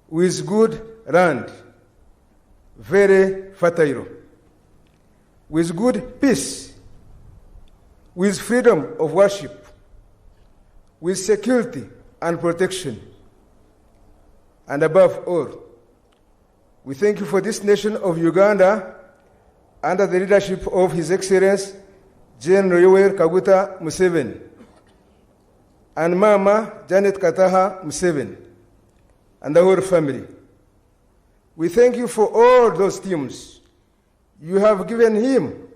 with good land, very fertile, with good peace, with freedom of worship, with security and protection. And above all, we thank you for this nation of Uganda under the leadership of His Excellency General Yoweri Kaguta Museveni and Mama Janet Kataha Museveni and the whole family. We thank you for all those teams you have given him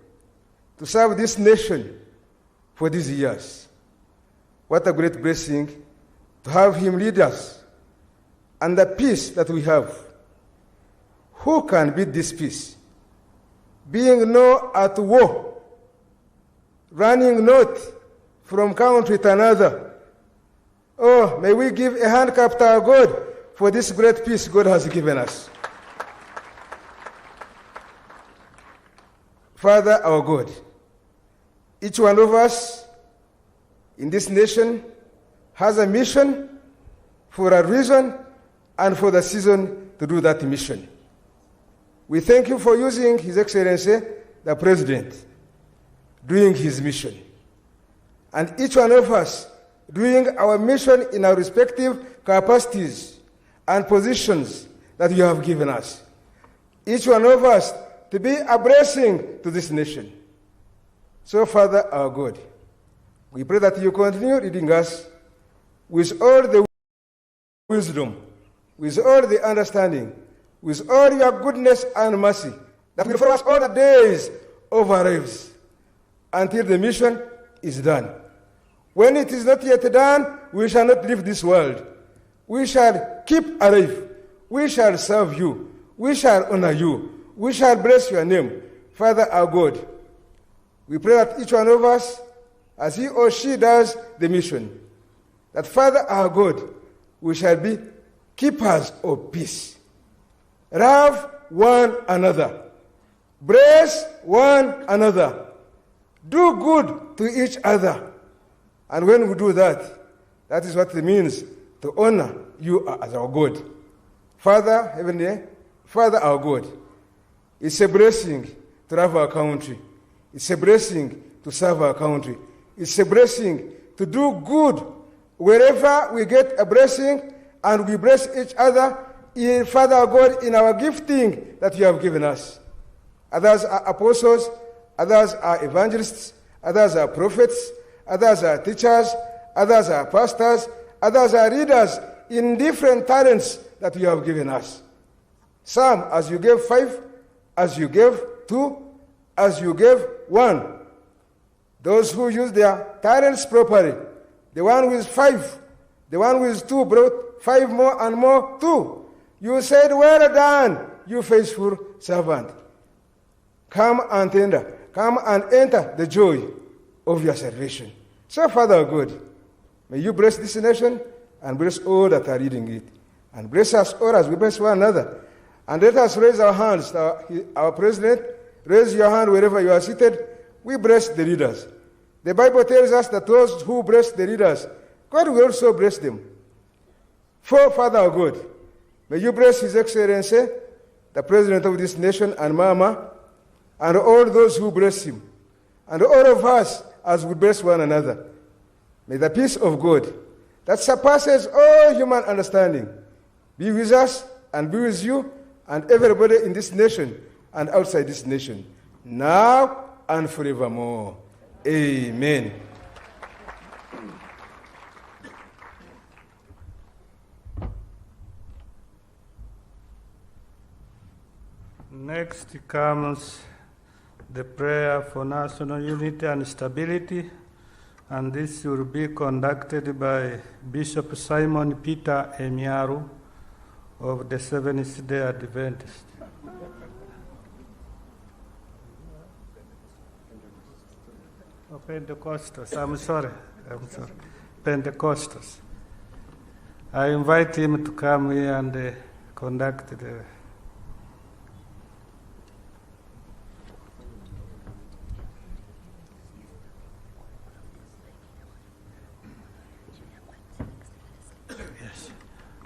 to serve this nation for these years. What a great blessing to have him lead us, and the peace that we have. Who can beat this peace? Being not at war, running not from country to another. Oh, may we give a hand clap to our God for this great peace God has given us. Father, our God, each one of us in this nation has a mission for a reason and for the season to do that mission. We thank you for using His Excellency, the President, doing his mission. And each one of us doing our mission in our respective capacities and positions that you have given us. Each one of us to be a blessing to this nation. So, Father, our God, we pray that you continue leading us with all the wisdom, with all the understanding, with all your goodness and mercy, that will follow us all the days of our lives until the mission is done. When it is not yet done, we shall not leave this world. We shall keep alive. We shall serve you. We shall honor you. We shall bless your name. Father, our God, we pray that each one of us, as he or she does the mission, that Father, our God, we shall be keepers of peace. Love one another. Bless one another. Do good to each other. And when we do that, that is what it means to honor you as our God. Father, Heavenly, Father, our God, it's a blessing to love our country. It's a blessing to serve our country. It's a blessing to do good wherever we get a blessing and we bless each other, in Father God, in our gifting that you have given us. Others are apostles, others are evangelists, others are prophets, others are teachers, others are pastors, others are leaders in different talents that you have given us. Some, as you gave 5, as you gave 2, as you gave 1. Those who use their talents properly, the one with 5, the one with 2 brought 5 more and more 2. You said, well done, you faithful servant. Come and enter the joy of your salvation. So, Father God, may you bless this nation and bless all that are reading it. And bless us all as we bless one another. And let us raise our hands to our President. Raise your hand wherever you are seated. We bless the leaders. The Bible tells us that those who bless the leaders, God will also bless them. For Father God, may you bless His Excellency, the President of this nation, and Mama, and all those who bless him, and all of us as we bless one another. May the peace of God that surpasses all human understanding be with us and be with you and everybody in this nation and outside this nation, now and forevermore. Amen. Next comes the prayer for national unity and stability, and this will be conducted by Bishop Simon Peter Emyaru of the Seventh-day Adventist. Oh, Pentecostals, I'm sorry. Pentecostals. I invite him to come here and conduct the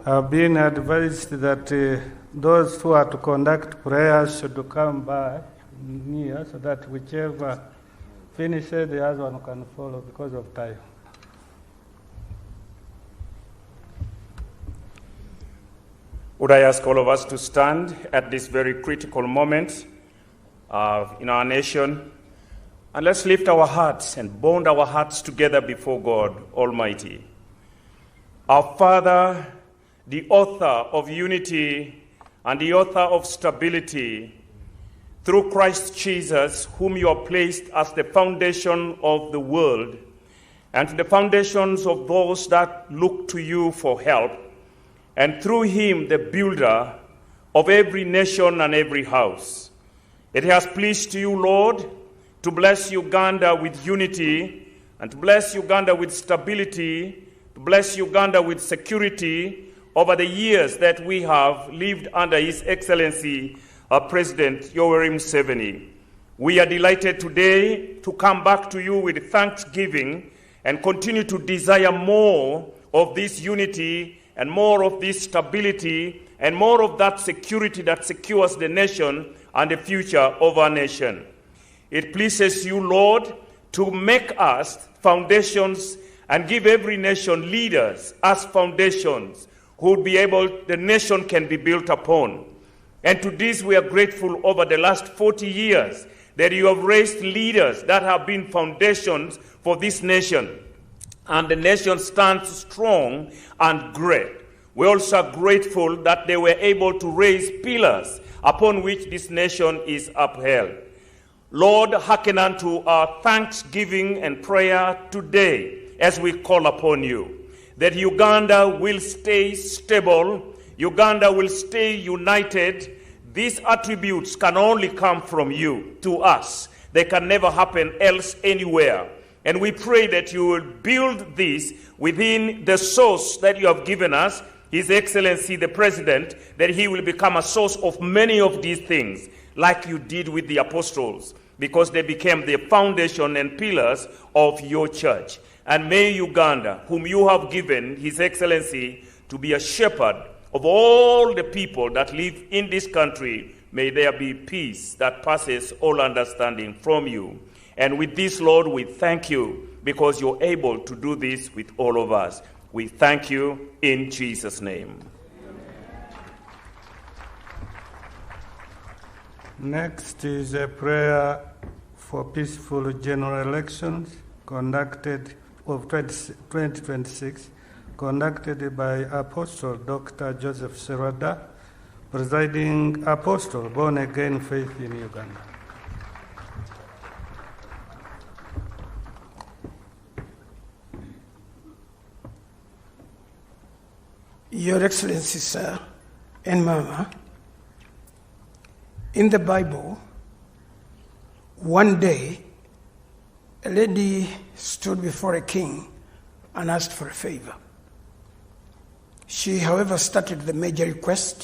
I've been advised that those who are to conduct prayers should come back near so that whichever finishes, the other one can follow because of time. Would I ask all of us to stand at this very critical moment in our nation, and let's lift our hearts and bond our hearts together before God Almighty. Our Father, the author of unity and the author of stability, through Christ Jesus, whom you have placed as the foundation of the world and the foundations of those that look to you for help, and through him, the builder of every nation and every house. It has pleased you, Lord, to bless Uganda with unity and to bless Uganda with stability, to bless Uganda with security over the years that we have lived under His Excellency, President Yoweri Museveni. We are delighted today to come back to you with thanksgiving and continue to desire more of this unity and more of this stability and more of that security that secures the nation and the future of our nation. It pleases you, Lord, to make us foundations and give every nation leaders as foundations who would be able, the nation can be built upon. And to this we are grateful over the last 40 years that you have raised leaders that have been foundations for this nation. And the nation stands strong and great. We're also grateful that they were able to raise pillars upon which this nation is upheld. Lord, hearken unto our thanksgiving and prayer today as we call upon you, that Uganda will stay stable, Uganda will stay united. These attributes can only come from you to us. They can never happen else anywhere. And we pray that you will build this within the source that you have given us, His Excellency the President, that he will become a source of many of these things, like you did with the apostles, because they became the foundation and pillars of your church. And may Uganda, whom you have given His Excellency to be a shepherd of all the people that live in this country, may there be peace that passes all understanding from you. And with this, Lord, we thank you because you're able to do this with all of us. We thank you in Jesus' name. Next is a prayer for peaceful general elections conducted of 2026, conducted by Apostle Dr. Joseph Serada, presiding apostle, born again faith in Uganda. Your Excellency, sir, and Mama, in the Bible, one day, a lady stood before a king and asked for a favor. She, however, started the major request